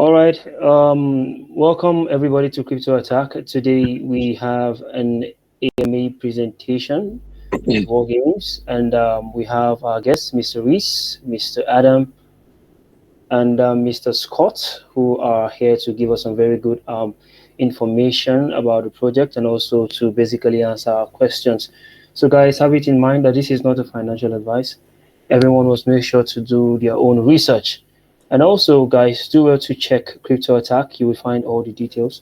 All right. Welcome everybody to Crypto Attack. Today we have an AMA presentation of War Games, and we have our guests, Mr. Reese, Mr. Adam, and Mr. Scott, who are here to give us some very good information about the project and also to basically answer our questions. So, guys, have it in mind that this is not a financial advice. Everyone must make sure to do their own research. And also, guys, do well to check Crypto Attack. You will find all the details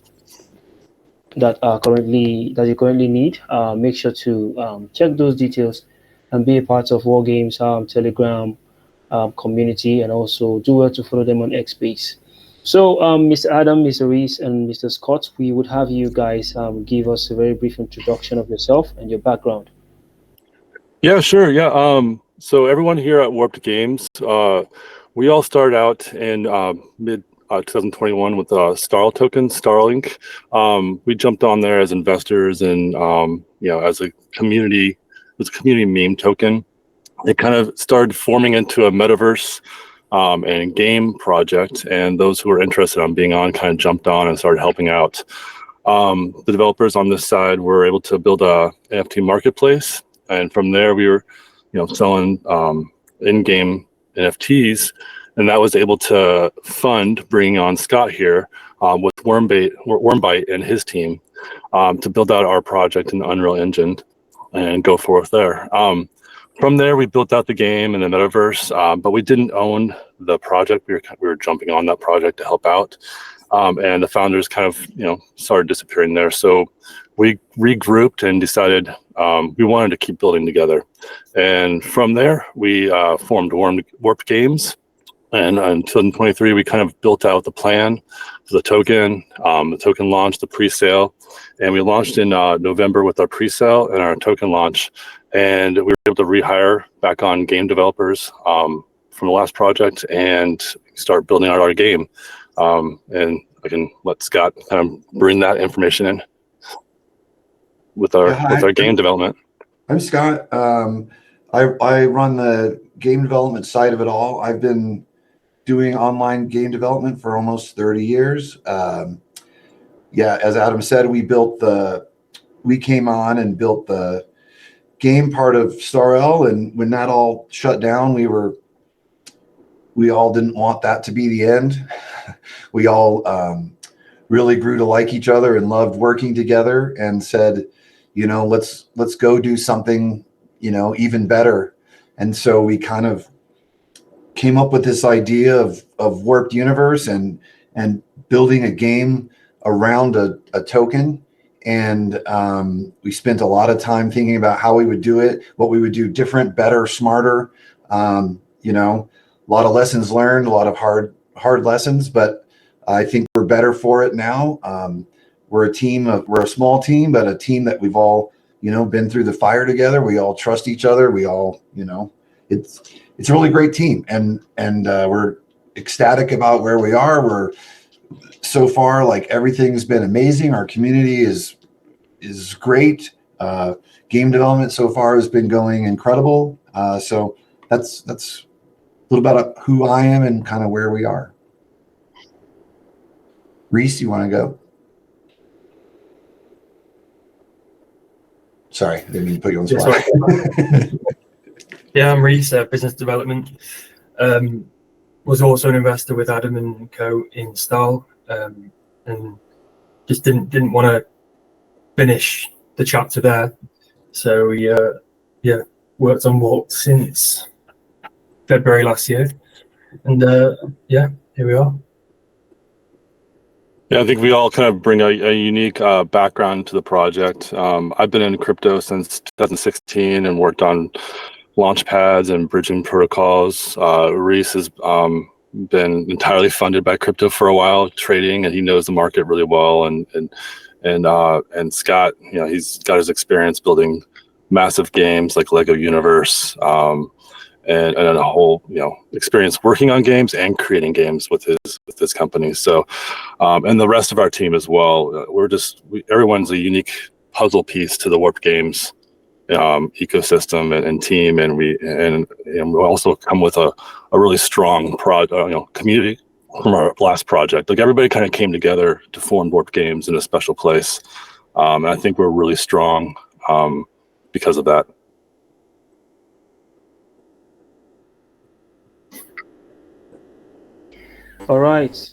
that you currently need. Make sure to check those details and be a part of War Games Telegram community, and also do well to follow them on Xbase. So, Mr. Adam, Mr. Reese, and Mr. Scott, we would have you guys give us a very brief introduction of yourself and your background. Yeah, sure. Yeah. So everyone here at Warped Games, we all started out in mid 2021 with Starl token, Starlink. We jumped on there as investors and as a community, it was a community meme token. It kind of started forming into a metaverse and game project, and those who were interested on being on kind of jumped on and started helping out. The developers on this side were able to build a NFT marketplace, and from there we were, selling in-game NFTs, and that was able to fund bringing on Scott here with Wormbite and his team to build out our project in the Unreal Engine and go forth there. From there, we built out the game and the metaverse, but we didn't own the project. We were jumping on that project to help out, and the founders kind of started disappearing there. So we regrouped and decided we wanted to keep building together. And from there, we formed Warped Games. And in 2023, we kind of built out the plan for the token. The token launched, the pre-sale, and we launched in November with our pre-sale and our token launch. And we were able to rehire back on game developers from the last project and start building out our game. And I can let Scott kind of bring that information in with our game development. I'm Scott. I run the game development side of it all. I've been doing online game development for almost 30 years. As Adam said, we came on and built the game part of StarL, and when that all shut down, we all didn't want that to be the end. We all really grew to like each other and loved working together, and said, let's go do something, even better. And so we kind of came up with this idea of Warped Universe and building a game around a token. And we spent a lot of time thinking about how we would do it, what we would do different, better, smarter. A lot of lessons learned, a lot of hard lessons, but I think we're better for it now. We're a small team, but a team that we've all, been through the fire together. We all trust each other. We all, it's a really great team, and we're ecstatic about where we are. We're so far, like, everything's been amazing. Our community is great. Game development so far has been going incredible. So that's a little about who I am and kind of where we are. Reese, you want to go? Sorry, I didn't mean to put you on the spot. Yeah, I'm Reese, business development. Was also an investor with Adam and co in Starl, and just didn't want to finish the chapter there. So we worked on Warped since February last year, and here we are. Yeah, I think we all kind of bring a unique background to the project. I've been in crypto since 2016 and worked on launch pads and bridging protocols. Reese has been entirely funded by crypto for a while, trading, and he knows the market really well. And Scott, he's got his experience building massive games like Lego Universe, and a whole experience working on games and creating games with his company. So, and the rest of our team as well. Everyone's a unique puzzle piece to the Warped Games ecosystem and team, and we also come with a really strong community our last project. Like everybody kind of came together to form Warped Games in a special place. And I think we're really strong because of that. All right.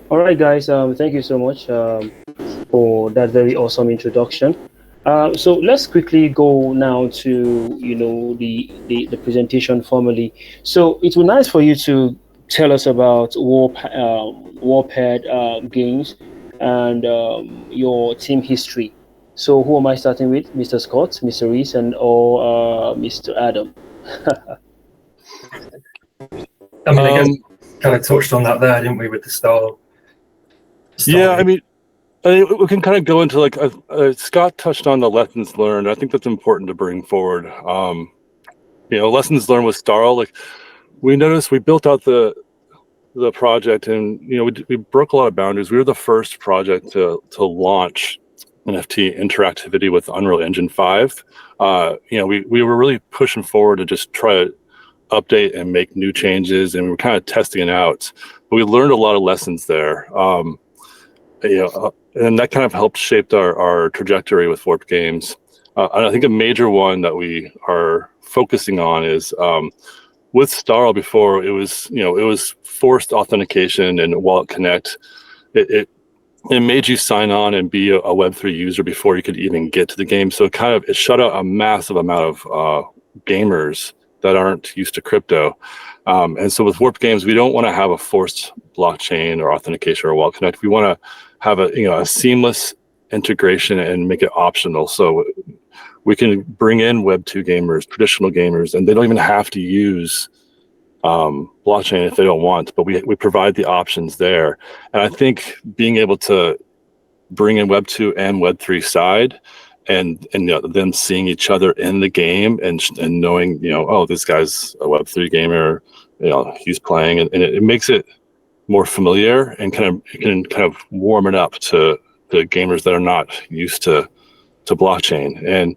All right, guys. Thank you so much for that very awesome introduction. So let's quickly go now to the presentation formally. So it would be nice for you to tell us about Warped Games and your team history. So who am I starting with? Mr. Scott, Mr. Reese, or Mr. Adam? I mean, I guess kind of touched on that there, didn't we, with the style? Yeah, I mean, we can kind of go into like Scott touched on the lessons learned. I think that's important to bring forward. Lessons learned with Starl. Like we noticed, we built out the project, and we broke a lot of boundaries. We were the first project to launch NFT interactivity with Unreal Engine 5. We were really pushing forward to just try to update and make new changes, and we were kind of testing it out. But we learned a lot of lessons there. And that kind of helped shape our trajectory with Warped Games. And I think a major one that we are focusing on is with Starl. Before it was forced authentication and Wallet Connect. It made you sign on and be a Web3 user before you could even get to the game. So it shut out a massive amount of gamers that aren't used to crypto. And so with Warped Games, we don't want to have a forced blockchain or authentication or Wallet Connect. We want to have a seamless integration and make it optional. So we can bring in Web2 gamers, traditional gamers, and they don't even have to use blockchain if they don't want, but we provide the options there. And I think being able to bring in Web2 and Web3 side and them seeing each other in the game and knowing, oh, this guy's a Web3 gamer, he's playing, and it makes it more familiar and kind of warm it up to the gamers that are not used to blockchain. And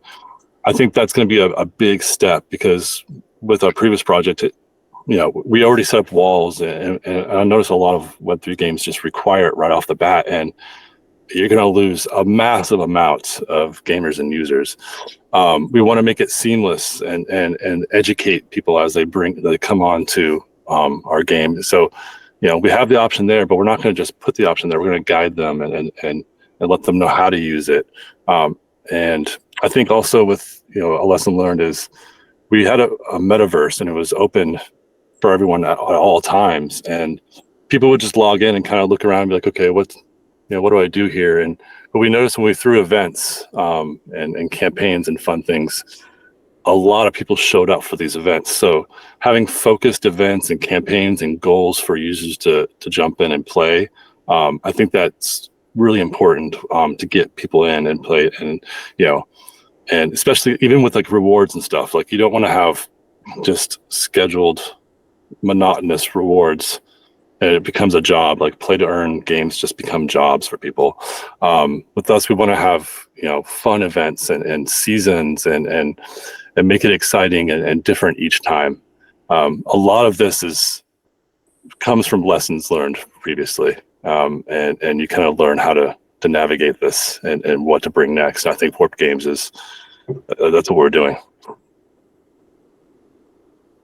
I think that's going to be a big step, because with our previous project, we already set up walls, and I noticed a lot of Web3 games just require it right off the bat, and you're going to lose a massive amount of gamers and users. We want to make it seamless and educate people as they come on to our game. So, we have the option there, but we're not going to just put the option there. We're going to guide them and let them know how to use it. And I think also with, a lesson learned is we had a metaverse, and it was open for everyone at all times. And people would just log in and kind of look around and be like, okay, what do I do here? But we noticed when we threw events and campaigns and fun things, a lot of people showed up for these events. So having focused events and campaigns and goals for users to jump in and play, I think that's really important to get people in and play. And especially even with like rewards and stuff, like you don't want to have just scheduled monotonous rewards and it becomes a job. Like play to earn games just become jobs for people. With us, we want to have fun events and seasons and make it exciting and different each time. A lot of this comes from lessons learned previously, and you kind of learn how to navigate this and what to bring next. I think Warped Games that's what we're doing.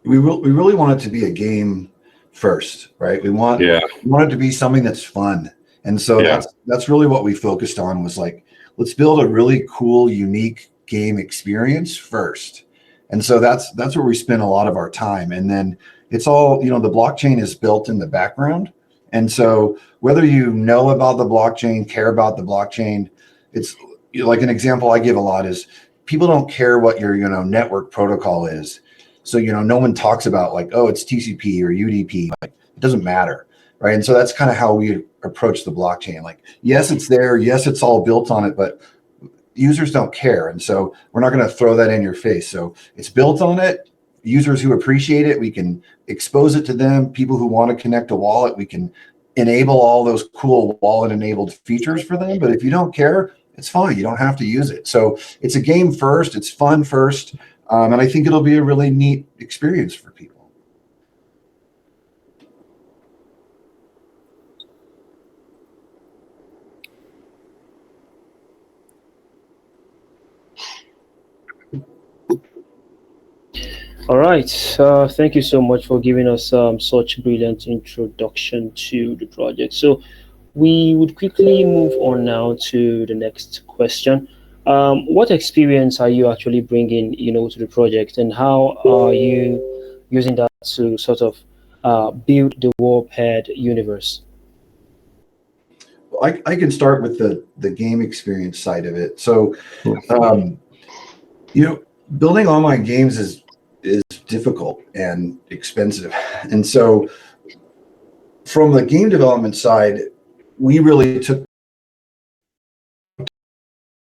We really want it to be a game first, right? We want it to be something that's fun. And so that's really what we focused on, was like, let's build a really cool, unique game experience first. And so that's where we spend a lot of our time. And then it's all, the blockchain is built in the background. And so whether you know about the blockchain, care about the blockchain, it's like an example I give a lot is people don't care what your, network protocol is. So, no one talks about like, oh, it's TCP or UDP. Like, it doesn't matter, right? And so that's kind of how we approach the blockchain. Like, yes, it's there. Yes, it's all built on it, but users don't care. And so we're not going to throw that in your face. So it's built on it. Users who appreciate it, we can expose it to them. People who want to connect a wallet, we can enable all those cool wallet-enabled features for them. But if you don't care, it's fine. You don't have to use it. So it's a game first. It's fun first. And I think it'll be a really neat experience for people. All right. Thank you so much for giving us such brilliant introduction to the project. So we would quickly move on now to the next question. What experience are you actually bringing, to the project, and how are you using that to sort of build the Warped universe? I can start with the game experience side of it. So, um, building online games is difficult and expensive, and so from the game development side, we really took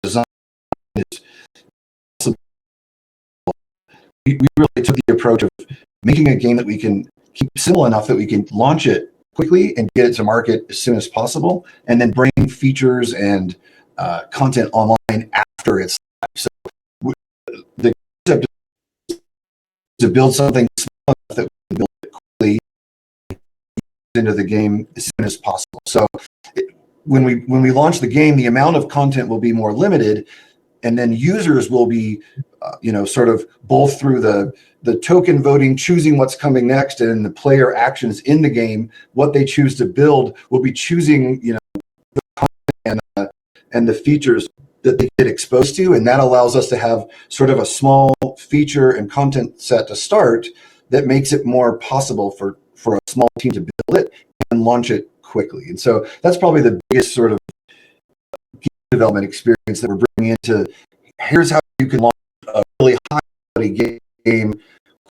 design. We really took the approach of making a game that we can keep simple enough that we can launch it quickly and get it to market as soon as possible, and then bring features and content online after it's live. So the concept is to build something small enough that we can build it quickly into the game as soon as possible. So when we launch the game, the amount of content will be more limited, and then users will be sort of both through the token voting, choosing what's coming next, and the player actions in the game, what they choose to build will be choosing the content and the features that they get exposed to, and that allows us to have sort of a small feature and content set to start that makes it more possible for a small team to build it and launch it quickly. And so that's probably the biggest sort of development experience that we're bringing into. Here's how you can launch a really high quality game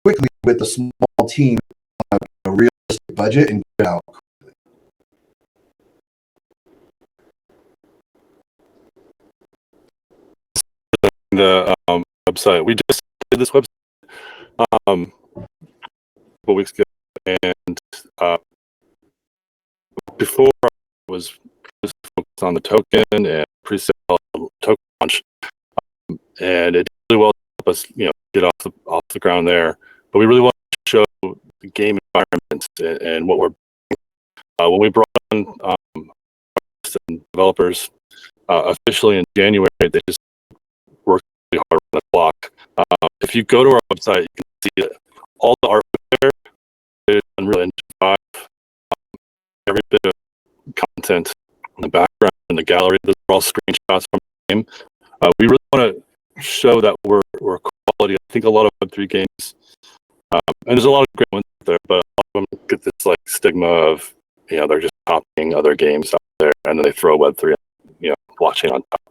quickly with a small team on a realistic budget and get it out quickly. The website. We just did this website a couple weeks ago, and before I was focused on the token and pre-sale token launch, and it did really well to help us, get off the ground there. But we really want to show the game environment and what we're when we brought on developers officially in January. They just worked really hard on the block. If you go to our website, you can see all the artwork there. It's Unreal Engine 5. Every bit of content in the background in the gallery, those are all screenshots from the game. We really want to show that we're quality. I think a lot of Web3 games, and there's a lot of great ones out there, but a lot of them get this like stigma of, they're just copying other games out there, and then they throw Web3, blockchain on top.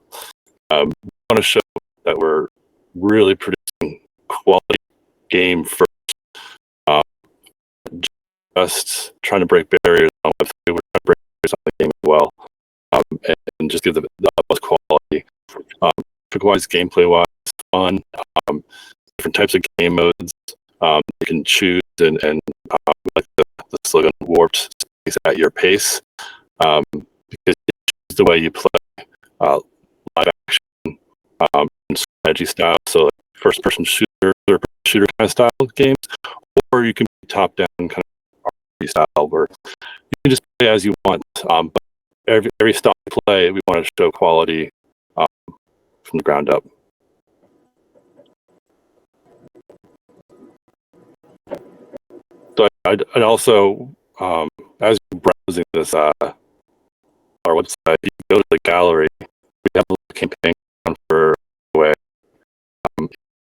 We want to show that we're really producing quality game first. Just trying to break barriers on Web3. We're trying to break barriers on the game as well, and just give the utmost quality. Wise, gameplay-wise, fun. Different types of game modes you can choose, and like the slogan "Warped Space at your pace," because it's the way you play live action and strategy style. So like first-person shooter kind of style games, or you can be top-down kind of RPG style where you can just play as you want. But every style you play, we want to show quality from the ground up. So I'd also, as you're browsing this our website, you can go to the gallery. We have a little campaign on for away.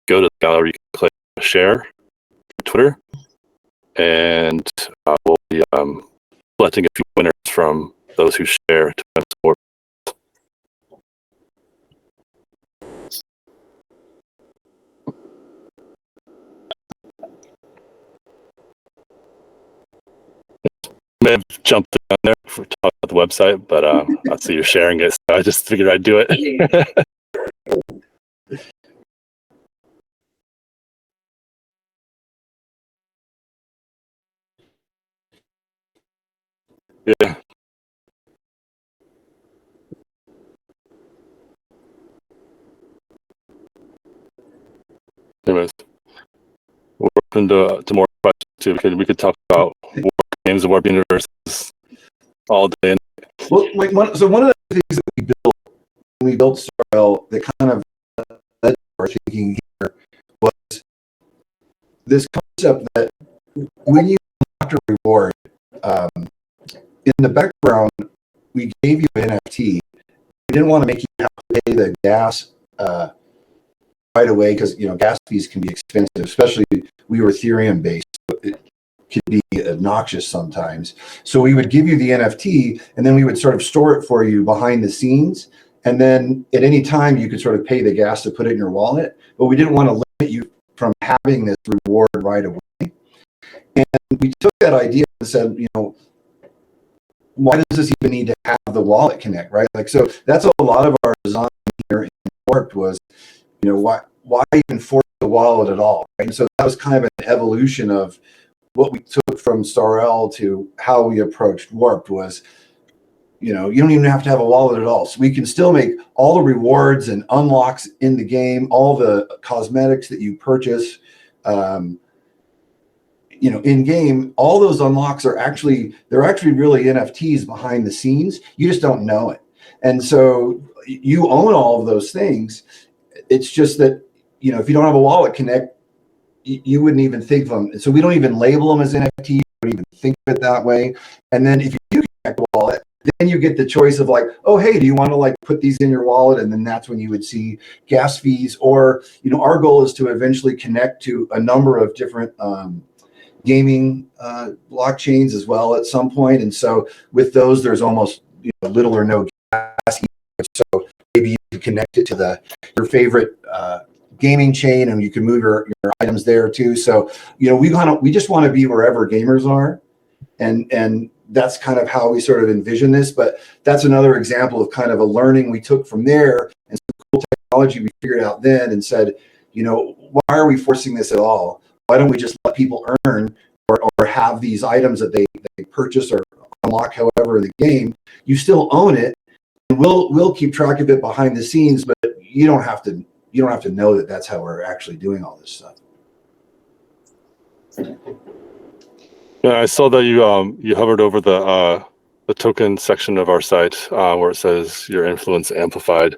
Go to the gallery, you can click share for Twitter, and we'll be selecting a few winners from those who share to support. May have jumped down there for talking about the website, but I see you're sharing it, so I just figured I'd do it. Yeah. anyways, we're open to more questions too. We could talk about warp games and warp universes all day. Well, like one of the things that we built StarL that kind of led to our thinking here was this concept that when you unlock a reward, in the background, we gave you an NFT. We didn't want to make you have to pay the gas right away because gas fees can be expensive, especially we were Ethereum based. So it could be obnoxious sometimes. So we would give you the NFT, and then we would sort of store it for you behind the scenes. And then at any time, you could sort of pay the gas to put it in your wallet. But we didn't want to limit you from having this reward right away. And we took that idea and said, why does this even need to have the wallet connect, right? Like, so that's a lot of our design here in Warped was, why even force the wallet at all, right? And so that was kind of an evolution of what we took from StarL to how we approached Warped was, you don't even have to have a wallet at all. So we can still make all the rewards and unlocks in the game, all the cosmetics that you purchase, in game, all those unlocks are actually really NFTs behind the scenes. You just don't know it. And so you own all of those things. It's just that, if you don't have a wallet connect, you wouldn't even think of them. So we don't even label them as NFTs. We don't even think of it that way. And then if you do connect a wallet, then you get the choice of like, oh, hey, do you want to put these in your wallet? And then that's when you would see gas fees. Or, our goal is to eventually connect to a number of different gaming blockchains as well at some point. And so with those, there's almost little or no gas. So maybe you can connect it to your favorite gaming chain, and you can move your items there too. So we just want to be wherever gamers are, and that's kind of how we sort of envision this. But that's another example of kind of a learning we took from there and some cool technology we figured out then and said, why are we forcing this at all? Why don't we just let people earn or have these items that they purchase or unlock however in the game? You still own it, and we'll keep track of it behind the scenes, but you don't have to know that that's how we're actually doing all this stuff. Yeah, I saw that you hovered over the token section of our site where it says your influence amplified,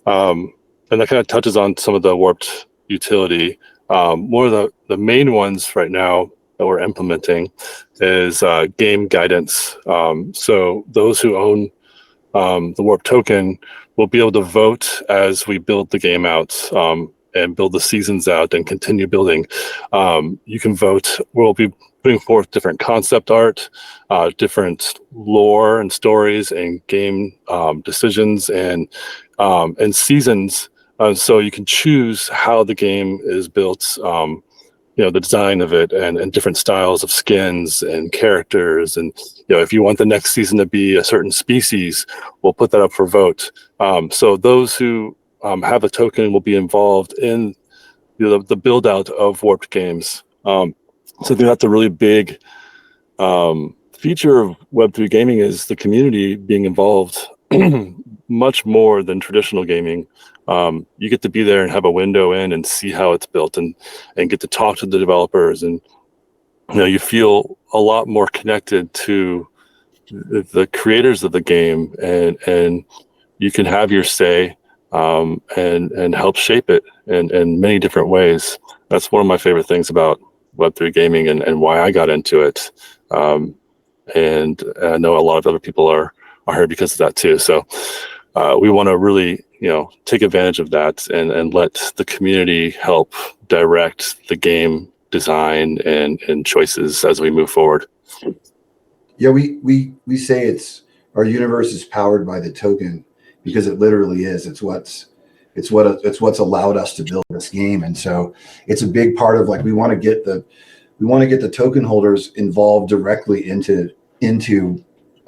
and that kind of touches on some of the Warped utility. One of the main ones right now that we're implementing is game guidance. So those who own the Warped token will be able to vote as we build the game out and build the seasons out and continue building. You can vote. We'll be putting forth different concept art, different lore and stories and game decisions and seasons. So you can choose how the game is built, the design of it and different styles of skins and characters. And, if you want the next season to be a certain species, we'll put that up for vote. So those who have a token will be involved in the build out of Warped games. So I think that's a really big feature of Web3 gaming is the community being involved much more than traditional gaming. You get to be there and have a window in and see how it's built and get to talk to the developers, and you feel a lot more connected to the creators of the game, and you can have your say and help shape it in many different ways. That's one of my favorite things about Web3 gaming and why I got into it. And I know a lot of other people are here because of that too. So we want to really, take advantage of that and let the community help direct the game design and choices as we move forward. Yeah, we say our universe is powered by the token because it literally is. It's what's allowed us to build this game, and so it's a big part of we want to get the token holders involved directly into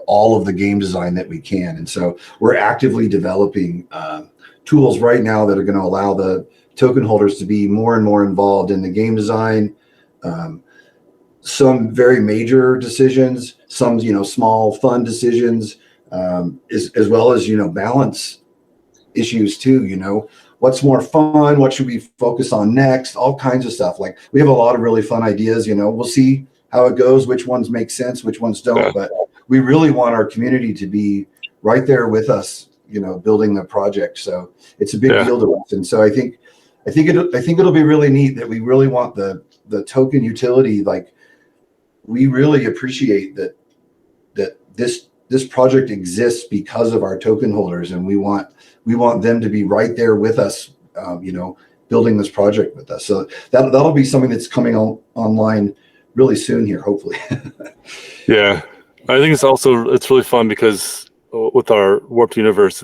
all of the game design that we can. And so we're actively developing tools right now that are going to allow the token holders to be more and more involved in the game design. Some very major decisions, some small fun decisions, as well as balance issues too, what's more fun, what should we focus on next, all kinds of stuff. Like, we have a lot of really fun ideas. We'll see how it goes, which ones make sense, which ones don't, but we really want our community to be right there with us, building the project. So it's a big deal to us. And so I think it'll be really neat that we really want the token utility. Like, we really appreciate that this project exists because of our token holders, and we want them to be right there with us, building this project with us. So that'll be something that's coming online really soon here, hopefully. Yeah, I think it's really fun because with our Warped universe,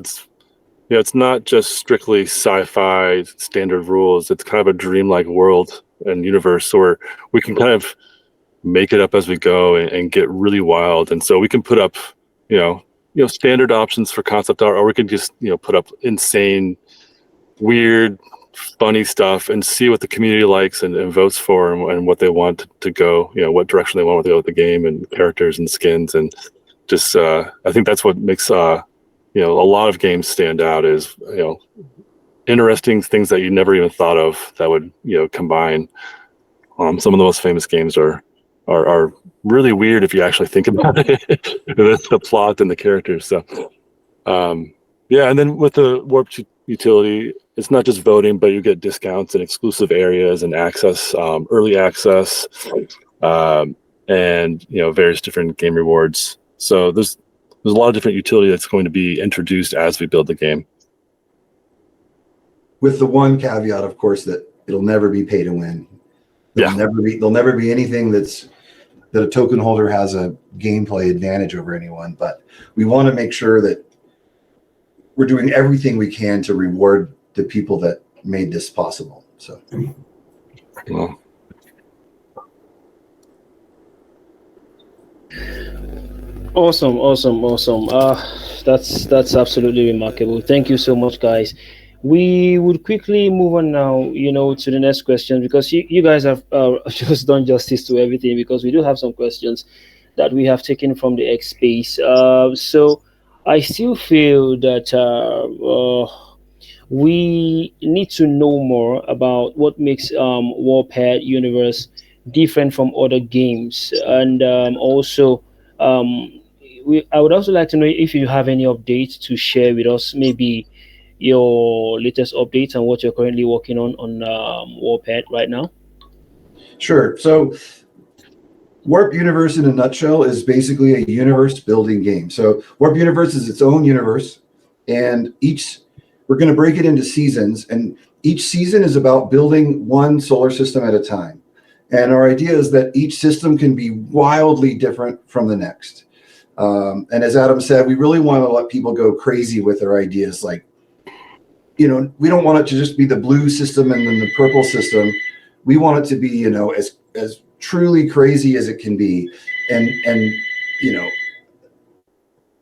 it's not just strictly sci-fi standard rules. It's kind of a dreamlike world and universe where we can kind of make it up as we go and get really wild. And so we can put up, standard options for concept art, or we can just, put up insane, weird, funny stuff and see what the community likes and votes for, and what they want to go, what direction they want to go with the game and characters and skins. And just, I think that's what makes, a lot of games stand out is, interesting things that you never even thought of that would, combine. Some of the most famous games are really weird if you actually think about it. The plot and the characters. So, and then with the Warped utility, it's not just voting, but you get discounts and exclusive areas and access, early access, and various different game rewards. So there's a lot of different utility that's going to be introduced as we build the game. With the one caveat, of course, that it'll never be pay to win. There'll never be anything that a token holder has a gameplay advantage over anyone. But we want to make sure that we're doing everything we can to reward the people that made this possible. So. Well. Awesome. That's absolutely remarkable. Thank you so much, guys. We would quickly move on now, to the next question, because you guys have just done justice to everything, because we do have some questions that we have taken from the X space. So I still feel that we need to know more about what makes Warped Universe different from other games, and also I would also like to know if you have any updates to share with us, maybe your latest updates on what you're currently working on Warped right now. Sure. So Warp Universe in a nutshell is basically a universe building game. So Warp Universe is its own universe, and we're going to break it into seasons, and each season is about building one solar system at a time. And our idea is that each system can be wildly different from the next. And as Adam said, we really want to let people go crazy with their ideas. Like, we don't want it to just be the blue system and then the purple system. We want it to be, as truly crazy as it can be. And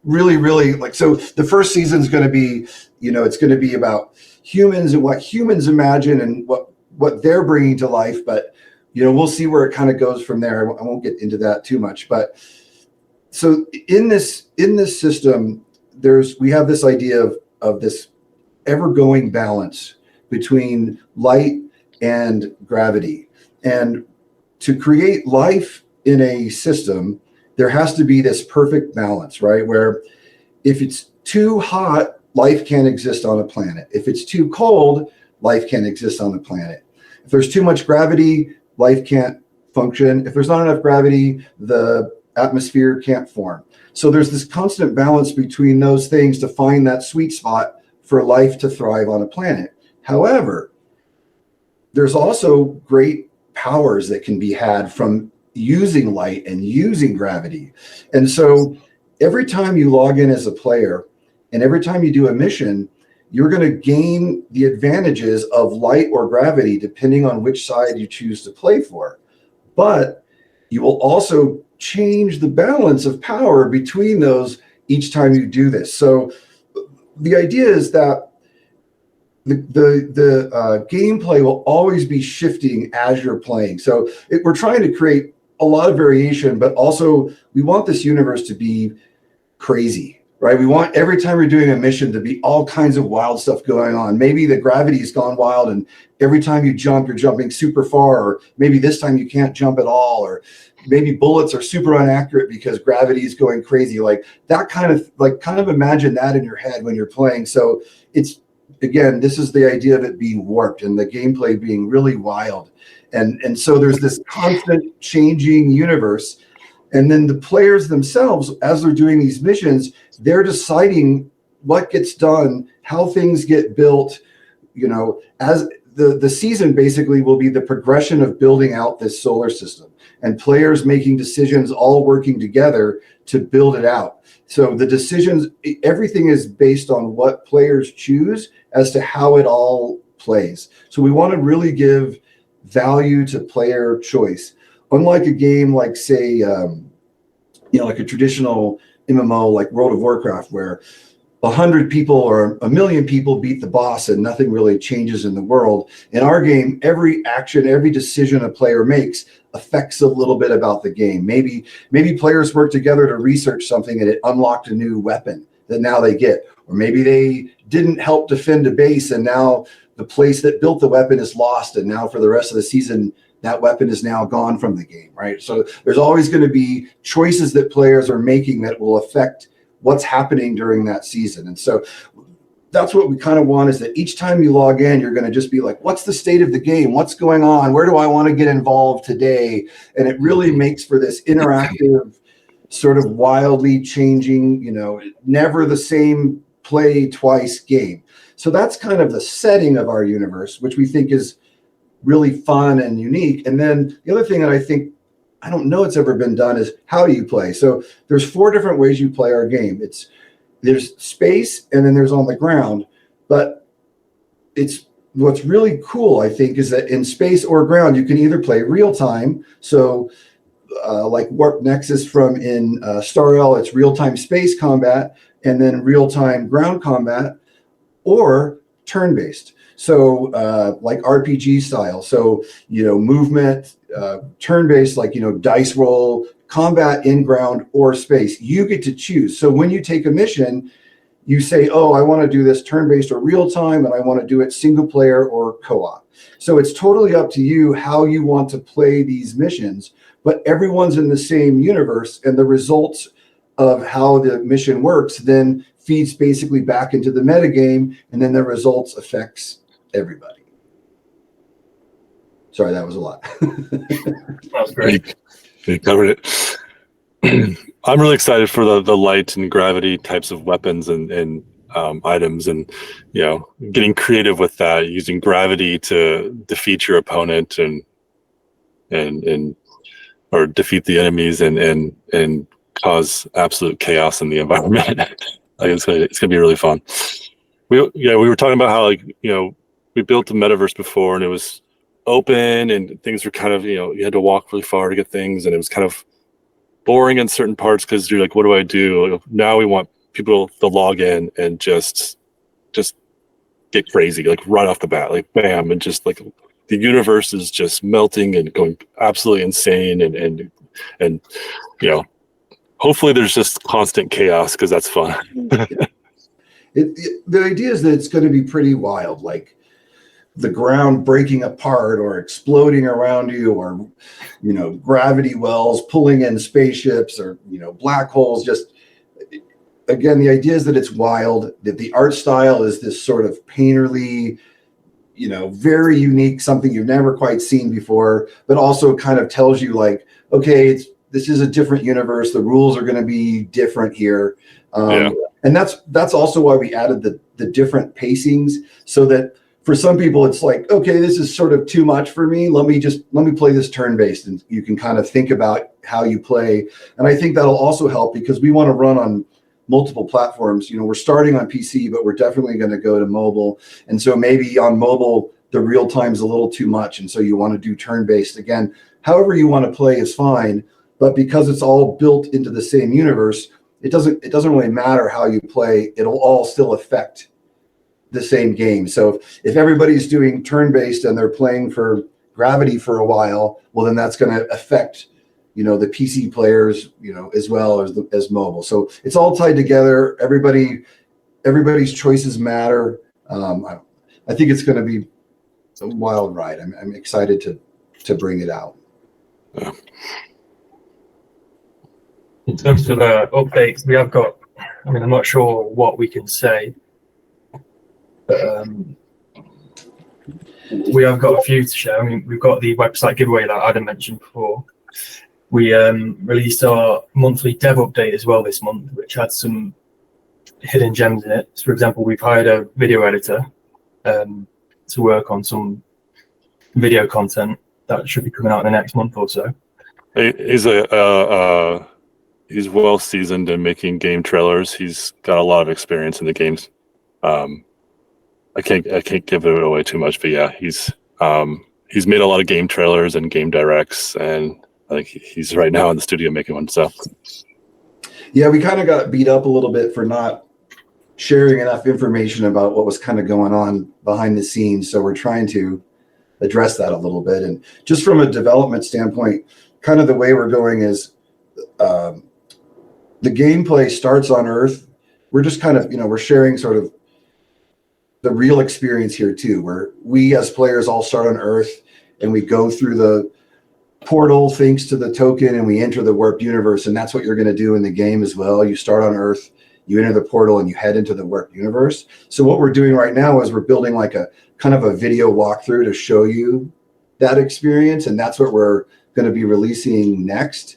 really, really, like, so the first season is going to be, it's going to be about humans and what humans imagine and what they're bringing to life. But, we'll see where it kind of goes from there. I won't get into that too much, but so in this system, we have this idea of this ever-going balance between light and gravity. And to create life in a system, there has to be this perfect balance, right? Where if it's too hot, life can't exist on a planet. If it's too cold, life can't exist on the planet. If there's too much gravity, life can't function. If there's not enough gravity, the atmosphere can't form. So there's this constant balance between those things to find that sweet spot for life to thrive on a planet. However, there's also great powers that can be had from using light and using gravity. And so every time you log in as a player and every time you do a mission, you're going to gain the advantages of light or gravity depending on which side you choose to play for. But you will also change the balance of power between those each time you do this. So the idea is that the gameplay will always be shifting as you're playing. So we're trying to create a lot of variation, but also we want this universe to be crazy, right? We want every time we're doing a mission to be all kinds of wild stuff going on. Maybe the gravity's gone wild and every time you jump, you're jumping super far, or maybe this time you can't jump at all, or maybe bullets are super inaccurate because gravity is going crazy. Like that kind of imagine that in your head when you're playing. So it's, again, this is the idea of it being warped and the gameplay being really wild. And so there's this constant changing universe. And then the players themselves, as they're doing these missions, they're deciding what gets done, how things get built, as the season basically will be the progression of building out this solar system and players making decisions, all working together to build it out. So the decisions, everything is based on what players choose as to how it all plays. So we want to really give value to player choice. Unlike a game like, say, like a traditional MMO like World of Warcraft, where 100 people or 1 million people beat the boss and nothing really changes in the world. In our game, every action, every decision a player makes affects a little bit about the game. Maybe players work together to research something and it unlocked a new weapon that now they get. Or maybe they didn't help defend a base and now the place that built the weapon is lost, and now for the rest of the season, that weapon is now gone from the game, right? So there's always going to be choices that players are making that will affect what's happening during that season. And so that's what we kind of want, is that each time you log in, you're going to just be like, what's the state of the game? What's going on? Where do I want to get involved today? And it really makes for this interactive, sort of wildly changing, never the same play twice game. So that's kind of the setting of our universe, which we think is really fun and unique. And then the other thing that I don't know it's ever been done is how do you play? So there's 4 different ways you play our game. There's space, and then there's on the ground. But what's really cool, I think, is that in space or ground, you can either play real time. So like Warp Nexus from in StarL, it's real-time space combat and then real-time ground combat, or turn-based. So like RPG style. So, movement, turn-based, like, dice roll, combat in ground or space. You get to choose. So when you take a mission, you say, oh, I want to do this turn-based or real-time, and I want to do it single player or co-op. So it's totally up to you how you want to play these missions, but everyone's in the same universe, and the results of how the mission works then feeds basically back into the metagame, and then the results affects everybody. Sorry, that was a lot. That was great. You covered it. I'm really excited for the light and gravity types of weapons and items, and getting creative with that, using gravity to defeat your opponent and or defeat the enemies and cause absolute chaos in the environment. I think it's gonna be really fun. We were talking about how we built the metaverse before, and it was open and things were kind of you had to walk really far to get things, and it was kind of boring in certain parts because you're like, what do I do? Now we want people to log in and just get crazy, like right off the bat, like bam, and just like the universe is just melting and going absolutely insane, and hopefully there's just constant chaos because that's fun. The idea is that it's going to be pretty wild, like the ground breaking apart or exploding around you, or gravity wells pulling in spaceships, or black holes. Just again, the idea is that it's wild, that the art style is this sort of painterly, very unique, something you've never quite seen before, but also kind of tells you like, okay, this is a different universe, the rules are going to be different here. And that's also why we added the different pacings, so that for some people it's like, okay, this is sort of too much for me, let me play this turn-based, and you can kind of think about how you play. And I think that'll also help because we want to run on multiple platforms. We're starting on PC, but we're definitely going to go to mobile, and so maybe on mobile the real time's a little too much, and so you want to do turn-based. Again, however you want to play is fine, but because it's all built into the same universe, it doesn't really matter how you play, it'll all still affect the same game. So if everybody's doing turn-based and they're playing for gravity for a while, well, then that's going to affect the PC players, as well as mobile. So it's all tied together. Everybody's choices matter. I think it's going to be a wild ride. I'm excited to bring it out. Yeah. In terms of updates, we have got, I'm not sure what we can say, but we have got a few to share. We've got the website giveaway that Adam mentioned before. We released our monthly dev update as well this month, which had some hidden gems in it. So, for example, we've hired a video editor to work on some video content that should be coming out in the next month or so. He's well seasoned in making game trailers. He's got a lot of experience in the games. I can't give it away too much, but yeah, he's made a lot of game trailers and game directs, and I think he's right now in the studio making one. So yeah, we kind of got beat up a little bit for not sharing enough information about what was kind of going on behind the scenes. So we're trying to address that a little bit. And just from a development standpoint, kind of the way we're going is the gameplay starts on Earth. We're just kind of, we're sharing sort of the real experience here too, where we as players all start on Earth and we go through the portal thanks to the token and we enter the warped universe. And that's what you're going to do in the game as well. You start on Earth, you enter the portal, and you head into the warped universe. So what we're doing right now is we're building like a kind of a video walkthrough to show you that experience. And that's what we're going to be releasing next.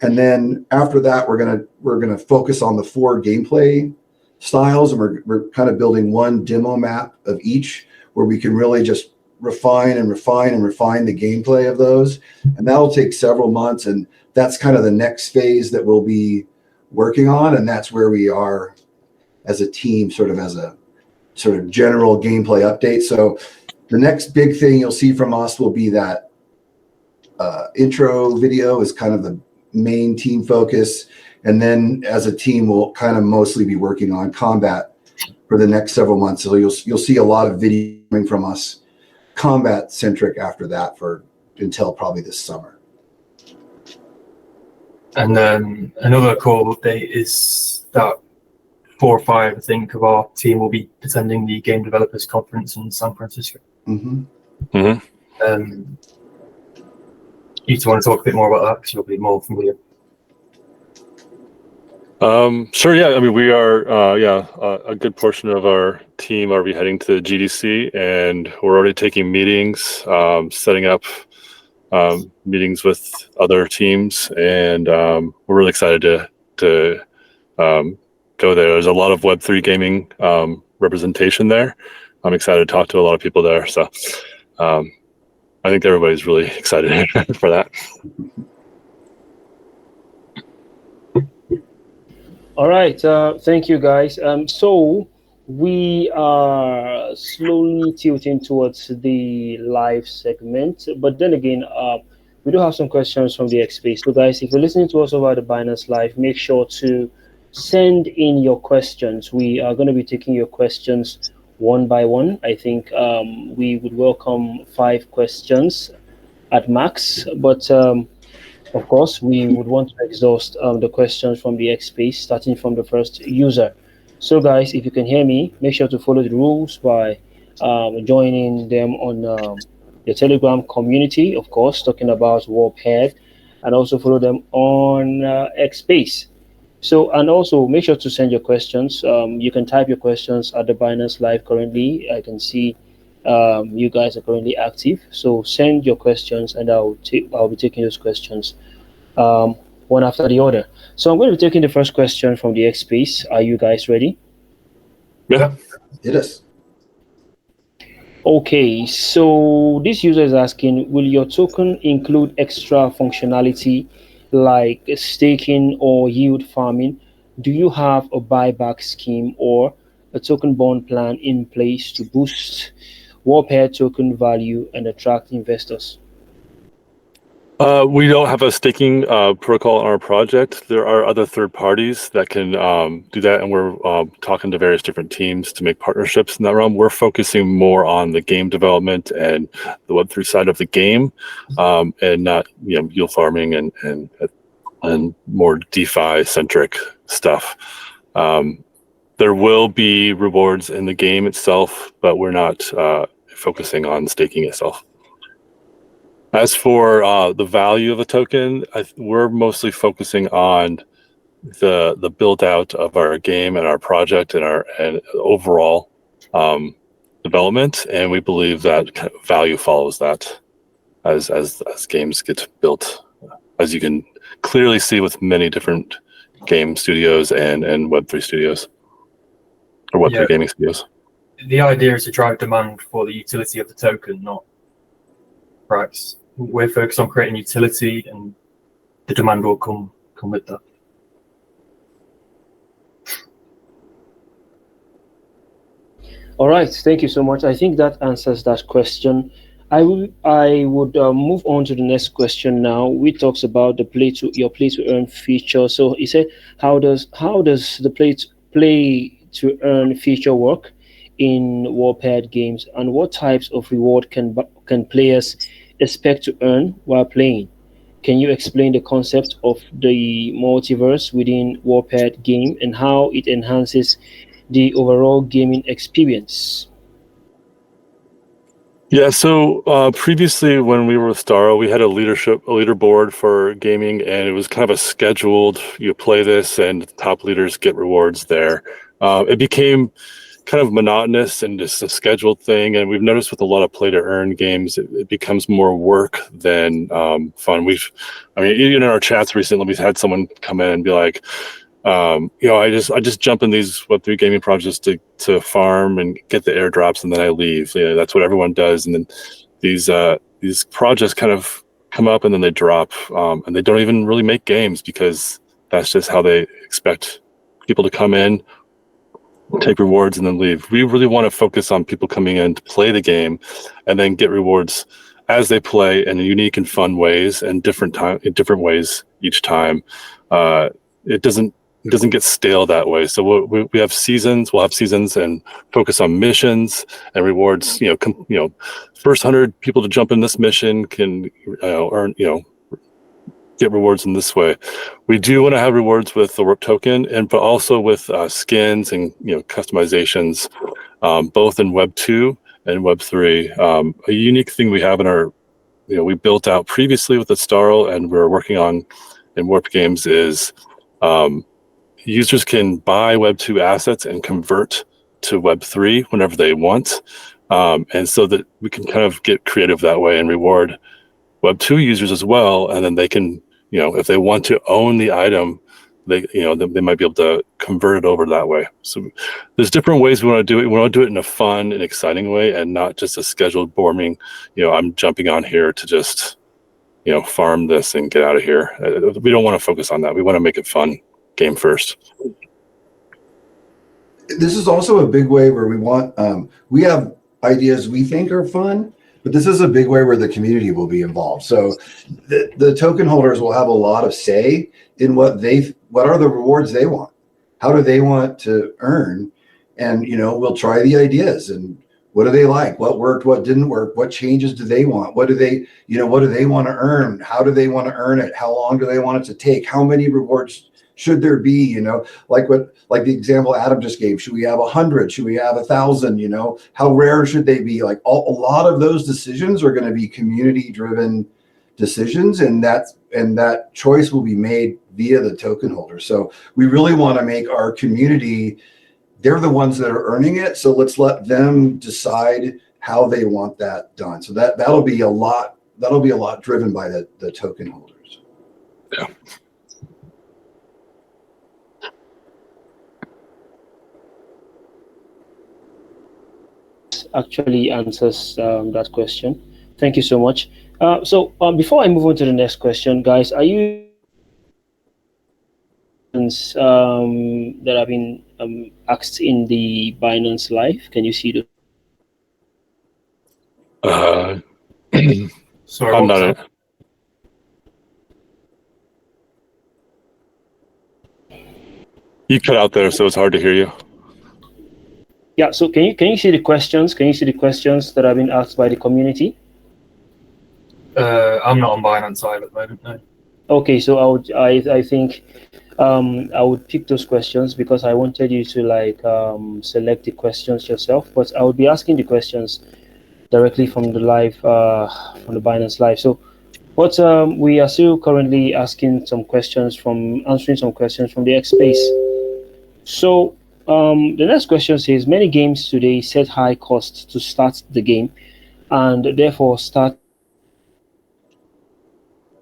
And then after that, we're gonna focus on the 4 gameplay styles, and we're kind of building one demo map of each, where we can really just refine the gameplay of those. And that'll take several months, and that's kind of the next phase that we'll be working on. And that's where we are as a team, sort of as a sort of general gameplay update. So the next big thing you'll see from us will be that intro video is kind of the main team focus. And then as a team, we'll kind of mostly be working on combat for the next several months. So you'll see a lot of video coming from us, combat centric after that until probably this summer. And then another cool update is that 4 or 5, I think, of our team will be attending the Game Developers Conference in San Francisco. Mm-hmm. Mm-hmm. You two want to talk a bit more about that because you'll be more familiar. Sure. Yeah. We are. A good portion of our team are heading to GDC, and we're already taking meetings, setting up meetings with other teams, and we're really excited to go there. There's a lot of Web3 gaming representation there. I'm excited to talk to a lot of people there. So I think everybody's really excited for that. All right, thank you guys. So we are slowly tilting towards the live segment, but then again, we do have some questions from the XSpace. So guys, if you're listening to us over the Binance Live, make sure to send in your questions. We are going to be taking your questions one by one. I think we would welcome 5 questions at max, but of course, we would want to exhaust the questions from the XSpace, starting from the first user. So guys, if you can hear me, make sure to follow the rules by joining them on the Telegram community, of course, talking about Warphead, and also follow them on XSpace. So, and also make sure to send your questions. You can type your questions at the Binance Live currently. I can see you guys are currently active. So send your questions, and I'll be taking those questions one after the other. So I'm going to be taking the first question from the XSpace. Are you guys ready? Yeah. It is. Okay, so this user is asking, will your token include extra functionality like staking or yield farming? Do you have a buyback scheme or a token bond plan in place to boost Warphead token value and attract investors? We don't have a staking protocol on our project. There are other third parties that can do that, and we're talking to various different teams to make partnerships in that realm. We're focusing more on the game development and the Web3 side of the game, and not yield farming and more DeFi centric stuff. There will be rewards in the game itself, but we're not focusing on staking itself. As for the value of a token, we're mostly focusing on the build out of our game and our project and overall development, and we believe that value follows that as games get built, as you can clearly see with many different game studios and Web3 studios or Web3 gaming studios. The idea is to drive demand for the utility of the token, not price. We're focused on creating utility, and the demand will come with that. All right, thank you so much. I think that answers that question. I would move on to the next question now. We talks about the your play to earn feature. So he said, how does the play to earn feature work in Warped games, and what types of reward can players expect to earn while playing? Can you explain the concept of the multiverse within Warped game and how it enhances the overall gaming experience? Yeah, so previously when we were with Staro, we had a leaderboard for gaming, and it was kind of a scheduled, you play this and the top leaders get rewards there. It became kind of monotonous and just a scheduled thing, and we've noticed with a lot of play to earn games, it becomes more work than fun. Even in our chats recently, we've had someone come in and be like, I just jump in these Web3 gaming projects to farm and get the airdrops, and then I leave. That's what everyone does. And then these projects kind of come up and then they drop, and they don't even really make games because that's just how they expect people to come in, take rewards, and then leave. We really want to focus on people coming in to play the game and then get rewards as they play in unique and fun ways and different ways each time. It doesn't get stale that way. So we have seasons. We'll have seasons and focus on missions and rewards. First 100 people to jump in this mission can earn get rewards in this way. We do want to have rewards with the Warp token, but also with skins and customizations, both in Web 2 and Web 3. A unique thing we have in our we built out previously with the Starl, and we're working on in Warp Games is users can buy Web 2 assets and convert to Web 3 whenever they want, and so that we can kind of get creative that way and reward Web 2 users as well, and then they can, if they want to own the item, they might be able to convert it over that way. So there's different ways we want to do it. We want to do it in a fun and exciting way, and not just a scheduled, boring. I'm jumping on here to just, farm this and get out of here. We don't want to focus on that. We want to make it fun, game first. This is also a big way where we have ideas we think are fun, but this is a big way where the community will be involved. So the token holders will have a lot of say in what are the rewards they want. How do they want to earn? And, we'll try the ideas and what do they like? What worked? What didn't work? What changes do they want? What do they want to earn? How do they want to earn it? How long do they want it to take? How many rewards should there be? Like the example Adam just gave. Should we have 100? Should we have 1,000? How rare should they be? Like a lot of those decisions are going to be community-driven decisions, and that choice will be made via the token holder. So we really want to make our community, they're the ones that are earning it. So let's let them decide how they want that done. So that'll be a lot driven by the token holders. Yeah. Actually answers that question. Thank you so much. So before I move on to the next question, guys, are you that have been asked in the Binance Live? Can you see the? Sorry, I'm not. You cut out there, so it's hard to hear you. Yeah. So can you see the questions? Can you see the questions that have been asked by the community? I'm not on Binance Live at the moment, no. Okay, so I think I would pick those questions because I wanted you to select the questions yourself, but I would be asking the questions directly from the live from the Binance Live. So what we are still currently answering some questions from the X Space. So the next question says, many games today set high costs to start the game, and therefore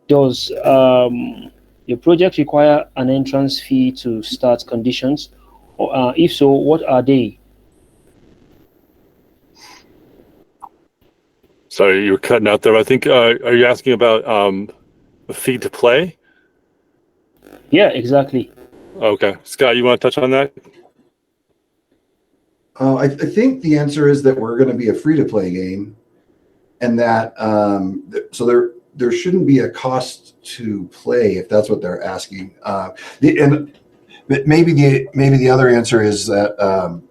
does your project require an entrance fee to start conditions? Or, if so, what are they? Sorry, you were cutting out there. I think, are you asking about a fee to play? Yeah, exactly. Okay. Scott, you want to touch on that? I think the answer is that we're going to be a free-to-play game, and that so there shouldn't be a cost to play if that's what they're asking. Maybe the other answer is that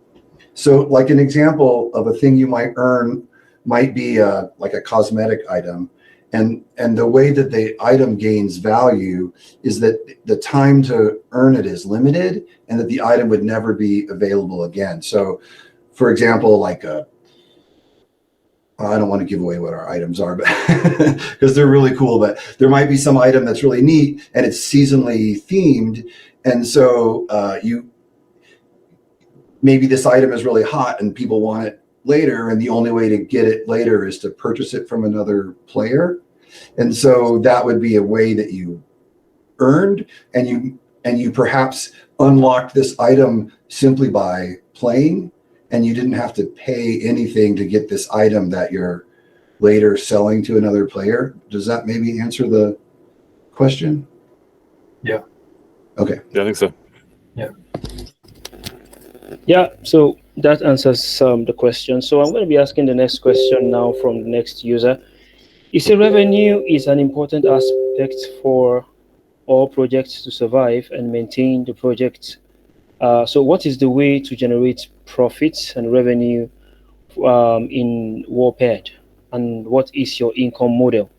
so like an example of a thing you might earn might be like a cosmetic item, and the way that the item gains value is that the time to earn it is limited, and that the item would never be available again. So, for example, like I don't want to give away what our items are, but because they're really cool, but there might be some item that's really neat and it's seasonally themed. And so maybe this item is really hot and people want it later, and the only way to get it later is to purchase it from another player. And so that would be a way that you earned, and you perhaps unlocked this item simply by playing, and you didn't have to pay anything to get this item that you're later selling to another player. Does that maybe answer the question? Yeah. Okay. Yeah, I think so. Yeah, so that answers the question. So I'm going to be asking the next question now from the next user. You say revenue is an important aspect for all projects to survive and maintain the project. So what is the way to generate profits and revenue in Warped? And what is your income model?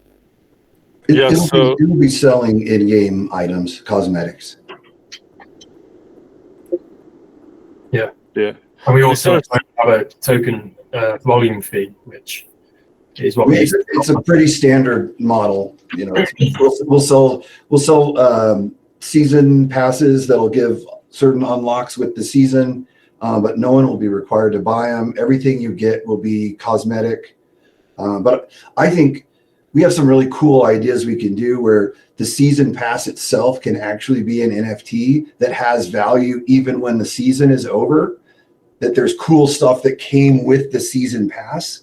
It'll be selling in-game items, cosmetics. Yeah. And we also have a token volume fee, which is what it's a pretty standard model. You know, we'll sell season passes that'll give certain unlocks with the season, but no one will be required to buy them. Everything you get will be cosmetic. But I think we have some really cool ideas we can do where the season pass itself can actually be an NFT that has value even when the season is over, that there's cool stuff that came with the season pass.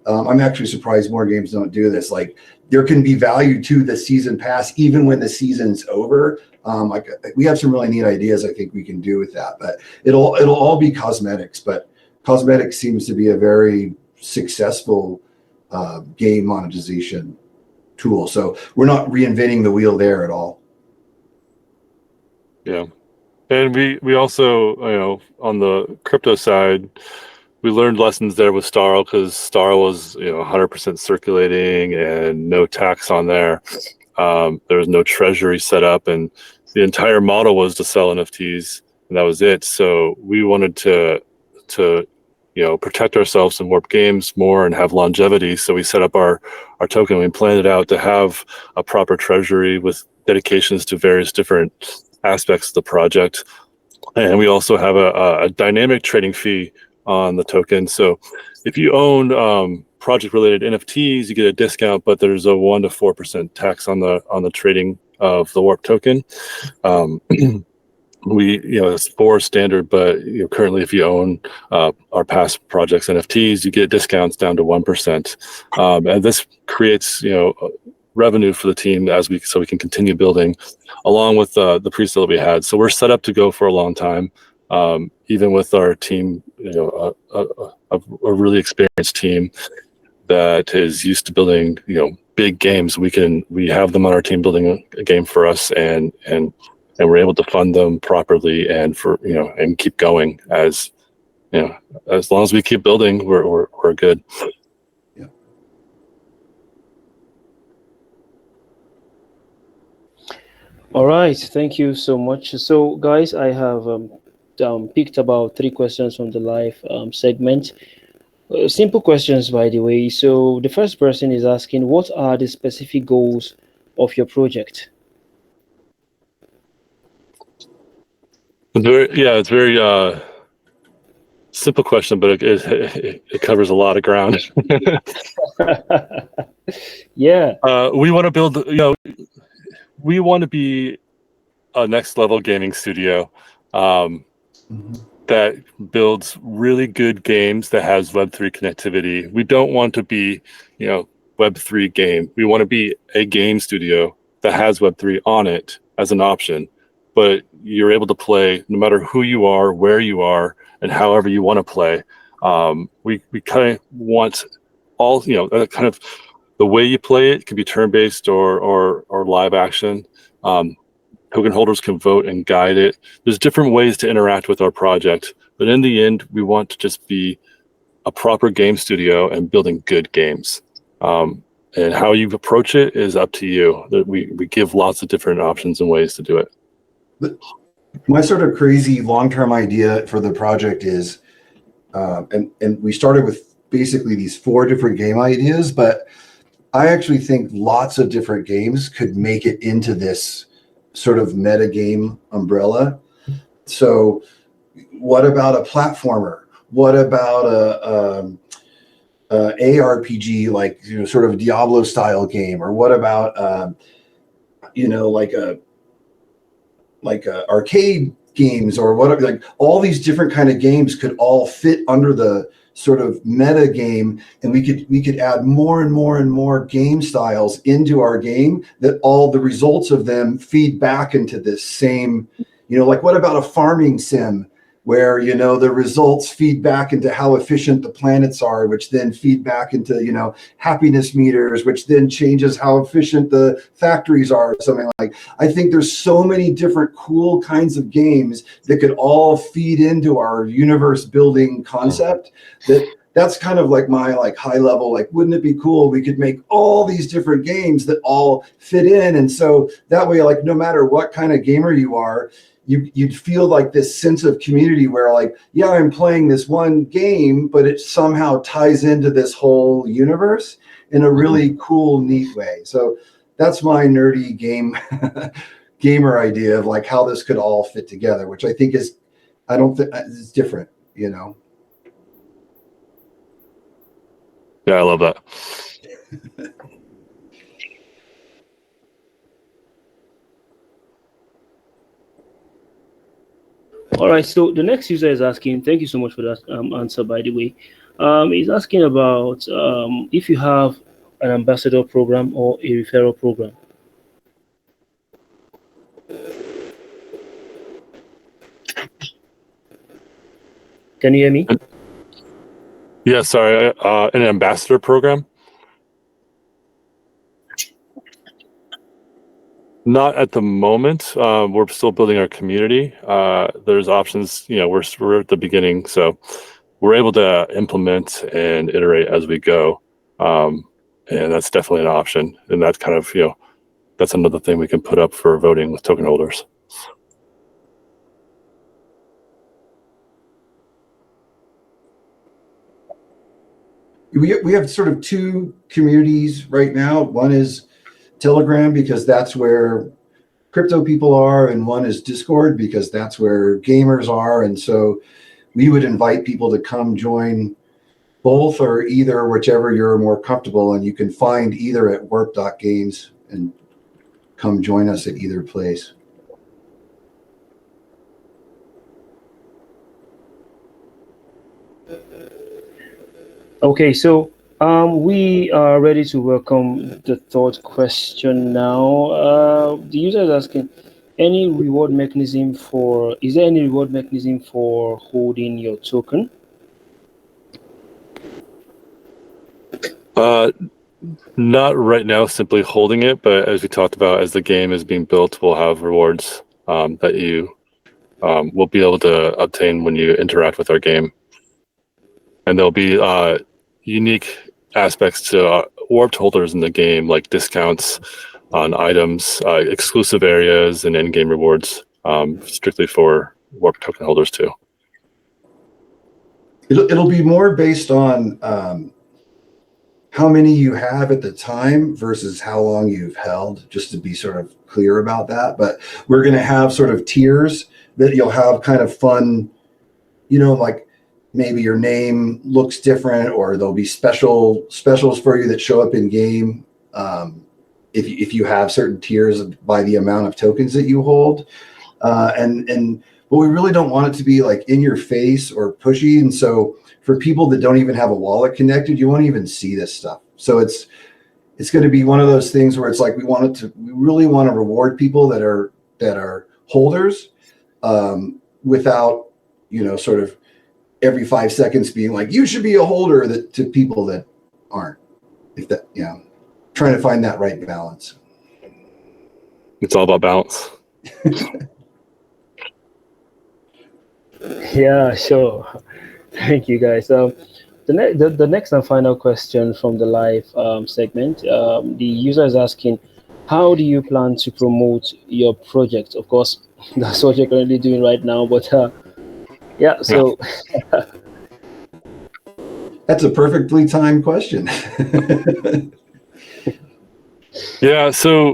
I'm actually surprised more games don't do this. Like, there can be value to the season pass even when the season's over. We have some really neat ideas I think we can do with that, but it'll all be cosmetics. But cosmetics seems to be a very successful game monetization tool. So we're not reinventing the wheel there at all. Yeah. And we also, on the crypto side, we learned lessons there with Starl, because Starl was 100% circulating and no tax on there. There was no treasury set up, and the entire model was to sell NFTs, and that was it. So we wanted to protect ourselves in Warped Games more and have longevity. So we set up our token. We planned it out to have a proper treasury with dedications to various different aspects of the project. And we also have a dynamic trading fee on the token. So if you own project related NFTs, you get a discount, but there's a 1% to 4% tax on the trading of the Warp token. It's 4 standard, but currently if you own our past projects NFTs, you get discounts down to 1%. And this creates revenue for the team so we can continue building along with the pre-sale we had. So we're set up to go for a long time, even with our team, a really experienced team that is used to building big games. We have them on our team building a game for us, and and we're able to fund them properly and and keep going as as long as we keep building, we're good. Yeah. All right, thank you so much. So, guys, I have picked about 3 questions from the live segment. Simple questions, by the way. So, the first person is asking, what are the specific goals of your project? It's very simple question, but it covers a lot of ground. Yeah. We want to build, we want to be a next level gaming studio that builds really good games that has Web3 connectivity. We don't want to be, Web3 game. We want to be a game studio that has Web3 on it as an option, but you're able to play no matter who you are, where you are, and however you want to play. We kind of want all, kind of the way you play it can be turn-based or live action. Token holders can vote and guide it. There's different ways to interact with our project, but in the end, we want to just be a proper game studio and building good games. And how you approach it is up to you. We give lots of different options and ways to do it. But my sort of crazy long-term idea for the project is, and we started with basically these 4 different game ideas, but I actually think lots of different games could make it into this sort of meta game umbrella. So what about a platformer? What about a ARPG, like sort of Diablo style game? Or what about like a arcade games, or whatever? Like all these different kind of games could all fit under the sort of meta game, and we could add more and more and more game styles into our game, that all the results of them feed back into this same, like what about a farming sim where the results feed back into how efficient the planets are, which then feed back into happiness meters, which then changes how efficient the factories are, or something like. I think there's so many different cool kinds of games that could all feed into our universe building concept. That's kind of like my high level, wouldn't it be cool we could make all these different games that all fit in, and so that way, no matter what kind of gamer you are, you'd feel like this sense of community where I'm playing this one game, but it somehow ties into this whole universe in a really cool, neat way. So that's my nerdy gamer idea of how this could all fit together, which I think is, I don't think it's different, Yeah, I love that. All right, so the next user is asking, thank you so much for that answer, by the way. He's asking about if you have an ambassador program or a referral program. Can you hear me? Yeah, sorry. An ambassador program? Not at the moment. We're still building our community. There's options. We're at the beginning, so we're able to implement and iterate as we go, and that's definitely an option. And that's kind of that's another thing we can put up for voting with token holders. We have sort of 2 communities right now. One is Telegram, because that's where crypto people are, and one is Discord, because that's where gamers are. And so we would invite people to come join both, or either, whichever you're more comfortable, and you can find either at warp.games and come join us at either place. Okay, so we are ready to welcome the 3rd question now. The user is asking, is there any reward mechanism for holding your token? Not right now, simply holding it, but as we talked about, as the game is being built, we'll have rewards that you will be able to obtain when you interact with our game. And there'll be unique aspects to Warped holders in the game, like discounts on items, exclusive areas, and in-game rewards, strictly for Warped token holders too. It'll be more based on how many you have at the time versus how long you've held, just to be sort of clear about that. But we're going to have sort of tiers that you'll have kind of fun, like maybe your name looks different, or there'll be specials for you that show up in game. If you have certain tiers by the amount of tokens that you hold. But we really don't want it to be like in your face or pushy. And so for people that don't even have a wallet connected, you won't even see this stuff. So it's going to be one of those things where it's like we really want to reward people that are holders, without, sort of every 5 seconds being like, you should be a holder, that to people that aren't, trying to find that right balance. It's all about balance. Yeah, sure. Thank you, guys. The next and final question from the live segment, the user is asking, how do you plan to promote your project? Of course, that's what you're currently doing right now, but yeah, so... That's a perfectly timed question. Yeah, so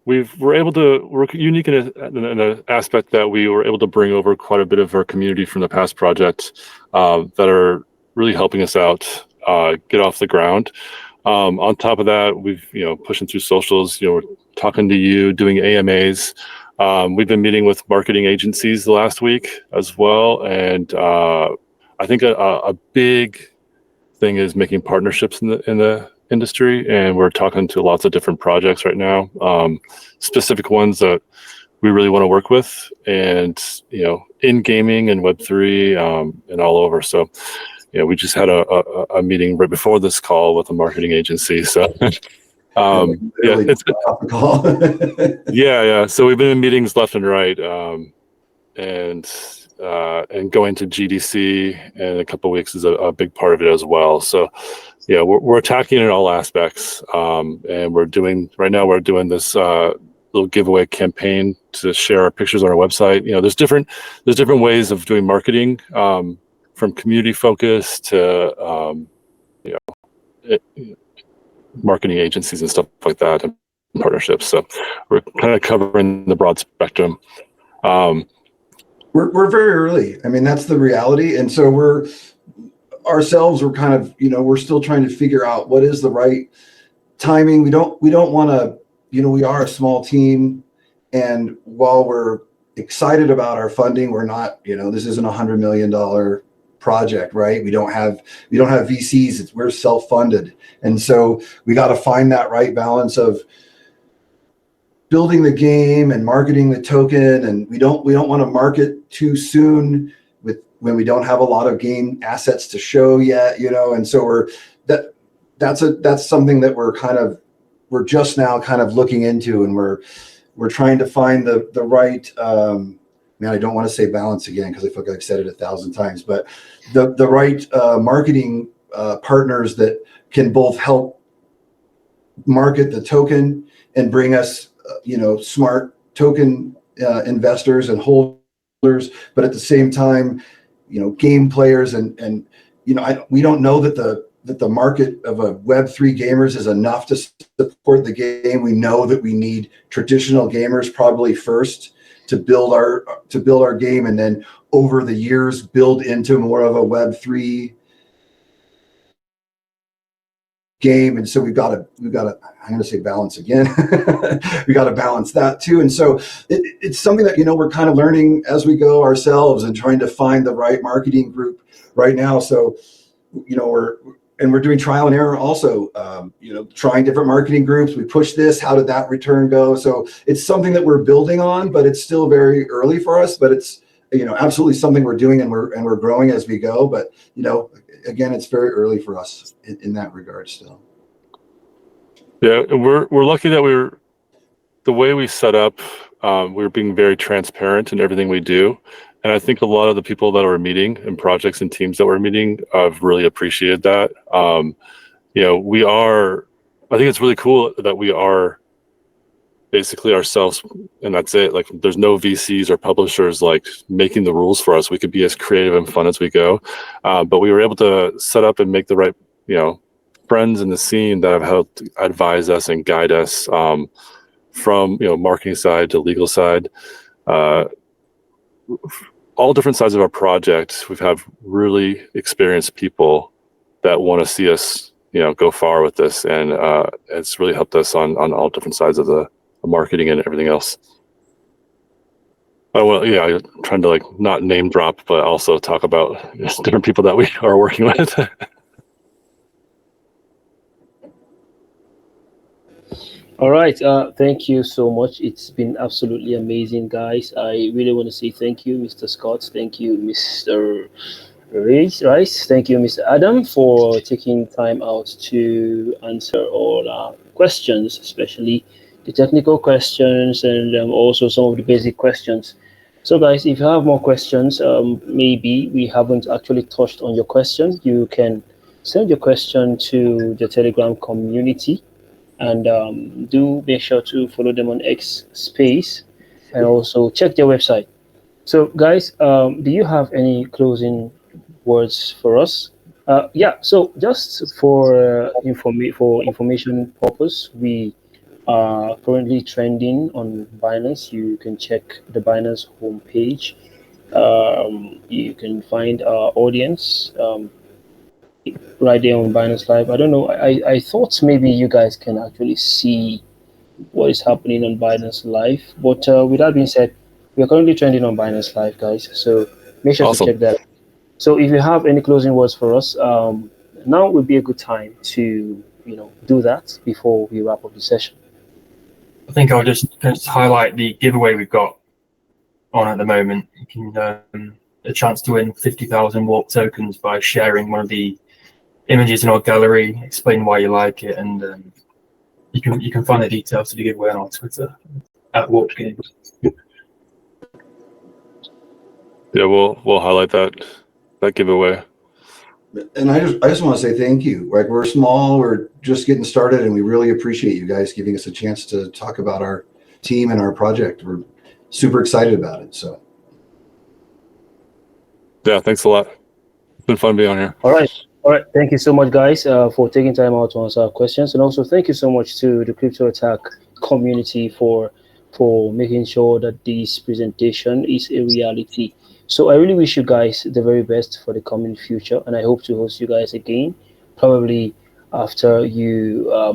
we're unique in an aspect that we were able to bring over quite a bit of our community from the past project that are really helping us out get off the ground. On top of that, we've pushing through socials, we're talking to you, doing AMAs. We've been meeting with marketing agencies the last week as well, and I think a big thing is making partnerships in the industry, and we're talking to lots of different projects right now, specific ones that we really want to work with, and in gaming and Web3 and all over. So we just had a meeting right before this call with a marketing agency. So yeah, so we've been in meetings left and right, and going to GDC in a couple of weeks is a big part of it as well. So yeah, we're attacking it in all aspects, and we're doing this little giveaway campaign to share our pictures on our website. There's different ways of doing marketing, from community focus to marketing agencies and stuff like that, and partnerships. So we're kind of covering the broad spectrum. We're very early. I mean, that's the reality, and so we're kind of, we're still trying to figure out what is the right timing. We don't want to, we are a small team, and while we're excited about our funding, we're not, this isn't $100 million project, right? We don't have VCs. We're self-funded, and so we got to find that right balance of building the game and marketing the token, and we don't want to market too soon when we don't have a lot of game assets to show yet, and so that's something that we're just now kind of looking into, and we're trying to find the right, I don't want to say balance again because I feel like I've said it 1,000 times, but the right marketing partners that can both help market the token and bring us smart token investors and holders, but at the same time, game players and we don't know that the market of a Web3 gamers is enough to support the game. We know that we need traditional gamers probably first to build our game, and then over the years build into more of a Web3 game. And so we've got to I'm going to say balance again. We got to balance that too. And so it's something that we're kind of learning as we go ourselves and trying to find the right marketing group right now. So we're doing trial and error also, trying different marketing groups. We push this, how did that return go? So it's something that we're building on, but it's still very early for us, but it's absolutely something we're doing, and we're growing as we go. But again, it's very early for us in that regard still. Yeah, and we're lucky that we're the way we set up, we're being very transparent in everything we do. And I think a lot of the people that we're meeting and projects and teams that we're meeting have really appreciated that. I think it's really cool that we are basically ourselves, and that's it. Like, there's no VCs or publishers like making the rules for us. We could be as creative and fun as we go, but we were able to set up and make the right, friends in the scene that have helped advise us and guide us from marketing side to legal side, all different sides of our project. We've had really experienced people that want to see us go far with this, and it's really helped us on all different sides of the marketing and everything else. Oh well, yeah, I'm trying to like not name drop, but also talk about different people that we are working with. All right. Thank you so much. It's been absolutely amazing, guys. I really want to say thank you, Mr. Scott. Thank you, Mr. Rice. Thank you, Mr. Adam, for taking time out to answer all our questions, especially the technical questions and also some of the basic questions. So, guys, if you have more questions, maybe we haven't actually touched on your question, you can send your question to the Telegram community. And do make sure to follow them on X Space and also check their website. So, guys, do you have any closing words for us? Yeah. So, just for information purpose, we are currently trending on Binance. You can check the Binance homepage. You can find our audience. Right there on Binance Live. I don't know. I thought maybe you guys can actually see what is happening on Binance Live. But with that being said, we are currently trending on Binance Live, guys. So make sure Awesome. to check that. So if you have any closing words for us, now would be a good time to do that before we wrap up the session. I think I'll just highlight the giveaway we've got on at the moment. You can a chance to win 50,000 Warp tokens by sharing one of the images in our gallery, explain why you like it, and you can find the details to the giveaway on our Twitter at Warped Games. Yeah, we'll highlight that giveaway. And I just want to say thank you. Like, we're small, we're just getting started, and we really appreciate you guys giving us a chance to talk about our team and our project. We're super excited about it. So Yeah, thanks a lot. It's been fun being on here. All right. Thank you so much, guys, for taking time out to answer our questions, and also thank you so much to the Crypto Attack community for making sure that this presentation is a reality. So I really wish you guys the very best for the coming future, and I hope to host you guys again, probably after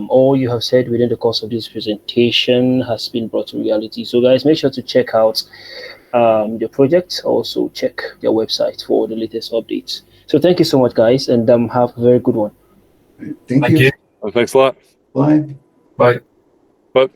all you have said within the course of this presentation has been brought to reality. So, guys, make sure to check out the project. Also, check their website for the latest updates. So thank you so much, guys, and have a very good one. thank you. Well, thanks a lot. Bye. Bye. Bye.